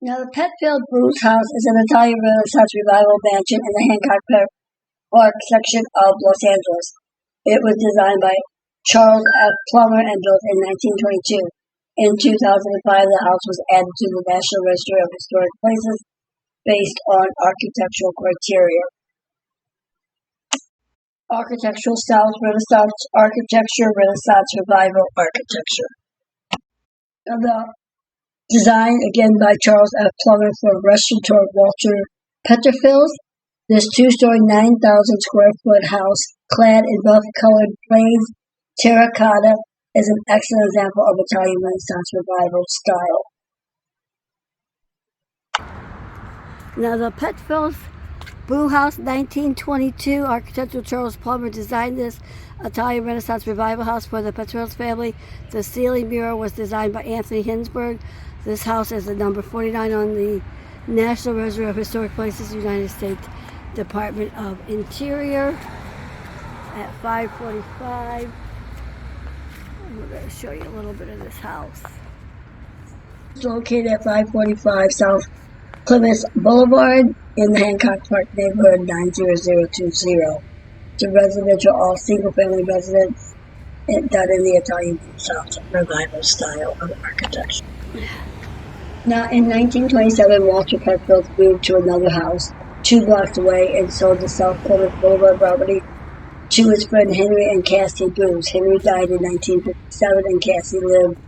Now, the Petfield Booth House is an Italian Renaissance revival mansion in the Hancock Park section of Los Angeles. It was designed by Charles F. Plummer and built in 1922. In 2005, the house was added to the National Register of Historic Places based on architectural criteria. Architectural styles: Renaissance architecture, Renaissance revival architecture. The design, again by Charles F. Plummer for restaurateur Walter Petterfield. This two-story, 9,000 square foot house, clad in buff-colored plain terracotta, is an excellent example of Italian Renaissance revival style. Now, the Petfield Boo House, 1922, architectural Charles Plummer designed this Italian Renaissance revival house for the Petfield family. The ceiling mural was designed by Anthony Hinsberg. This house is the number 49 on the National Register of Historic Places, United States Department of Interior at 545. I'm going to show you a little bit of this house. It's located at 545 South Plymouth Boulevard in the Hancock Park neighborhood, 90020. It's a residential, all single-family residence done in the Italian Renaissance revival style of architecture. Now, in 1927, Walter Petfield moved to another house 2 blocks away and sold the South Plymouth Boulevard property to his friend Henry and Cassie Booth. Henry died in 1957 and Cassie lived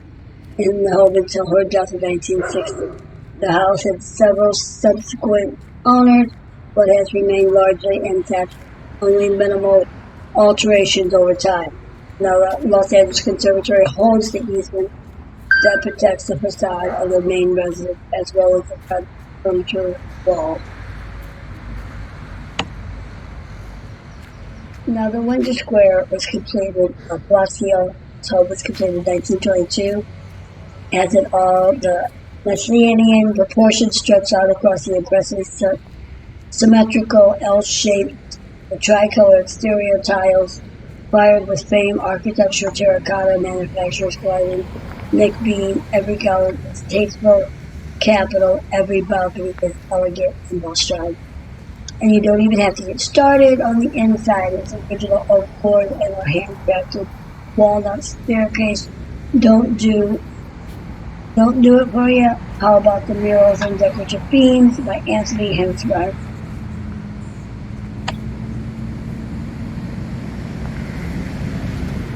in the home until her death in 1960. The house had several subsequent owners, but has remained largely intact, only minimal alterations over time. Now, the Los Angeles Conservatory holds the easement that protects the facade of the main residence as well as the front perimeter wall. Now, the Windsor Square was completed, Palacio home was completed in 1922, as in all the Messianian proportions stretch out across the impressively symmetrical L-shaped, tricolor exterior tiles, fired with famed architectural terracotta manufacturers gliding, Nick Bean. Every color is tasteful, capital. Every balcony is elegant and well strung. And you don't even have to get started on the inside. It's original oak board and a handcrafted walnut staircase. Don't do it for you. How about the murals and decorative beams by Anthony Hinsberg?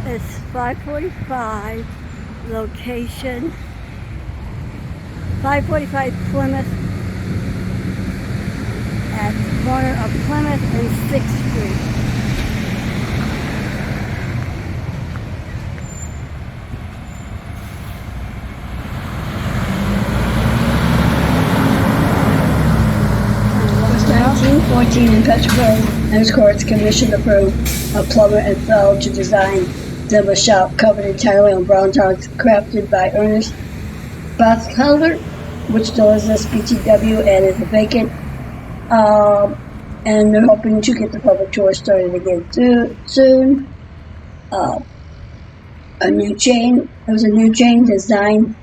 It's 545, location 545 Plymouth, at the corner of Plymouth and 6th Street. It was 1914 in Petfield Tennis Courts commissioned approved of Plummer and Fell to design them a shop covered entirely in brown tiles crafted by Ernest Batchelder, which still exists, BTW, and is vacant. And they're hoping to get the public tour started again soon. There was a new chain designed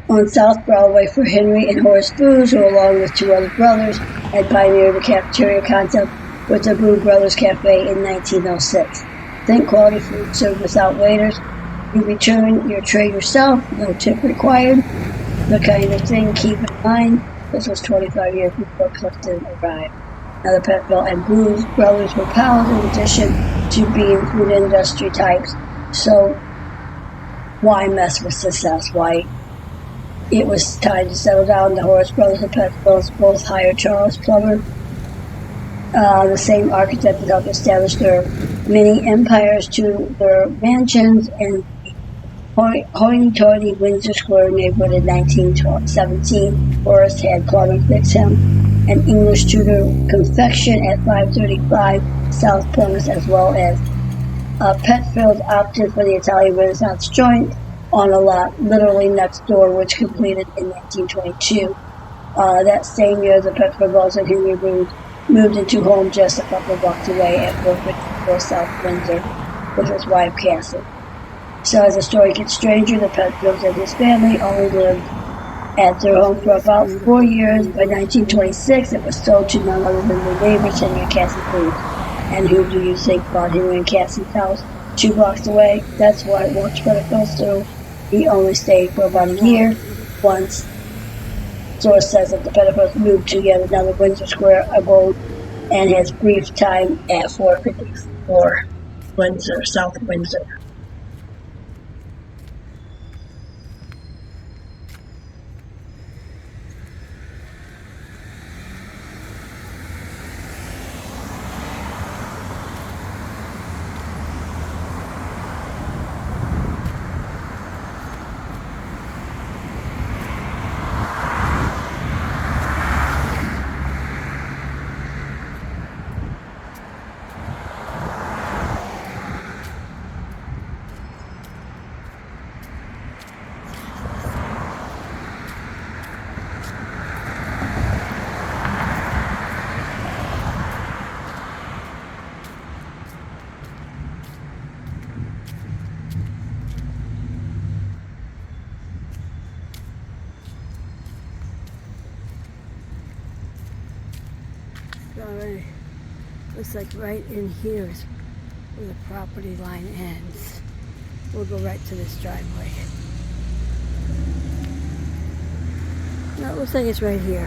on South Broadway for Henry and Horace Booth, who, along with 2 other brothers, had pioneered the cafeteria concept with the Boo Brothers Cafe in 1906. Think quality food served without waiters. You return your tray yourself, no tip required. The kind of thing, keep in mind, this was 25 years before Clifton arrived. Now, the Petfield and Booth brothers were pals in addition to being food industry types. So, why mess with success? Why? It was time to settle down. The Horace brothers and Petfields both hired Charles Plummer, the same architect that helped establish their mini empires, to their mansions in hoity-toity Windsor Square neighborhood in 1917. Horace had Plummer fix him an English Tudor confection at 535 South Plymouth, as well as Petfield opted for the Italian Renaissance joint on a lot literally next door, which completed in 1922. That same year, the Petfield brothers and Henry Booth moved into home just a couple of blocks away at 454 South Windsor with his wife Cassie. So as the story gets stranger, the Petfields and his family only lived at their home for about 4 years. By 1926, it was sold to none other than their neighbors, Henry and Cassie Booth. And who do you think bought Henry and Cassie's house 2 blocks away? That's why Walter Credit goes through. He only stayed for about a year. Once, source says that the Petticoats moved to yet another Windsor Square abode and his brief time at 454 Windsor, South Windsor. Alright, looks like right in here is where the property line ends. We'll go right to this driveway. No, it looks like it's right here.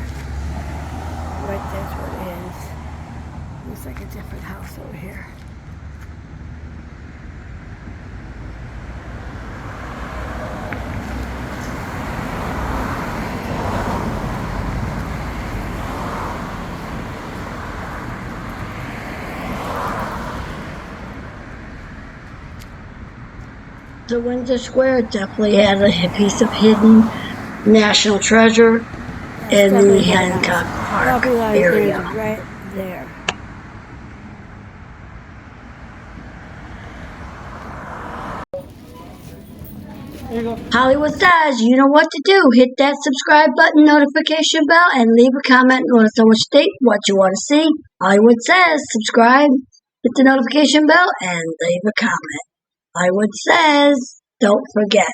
Right there's where it ends. Looks like a different house over here. The Windsor Square definitely had a piece of hidden national treasure in the Hancock Park area. Right there. Hollywood says, you know what to do. Hit that subscribe button, notification bell, and leave a comment and let us know state what you want to see. Hollywood says, subscribe, hit the notification bell, and leave a comment. Hollywood says, don't forget.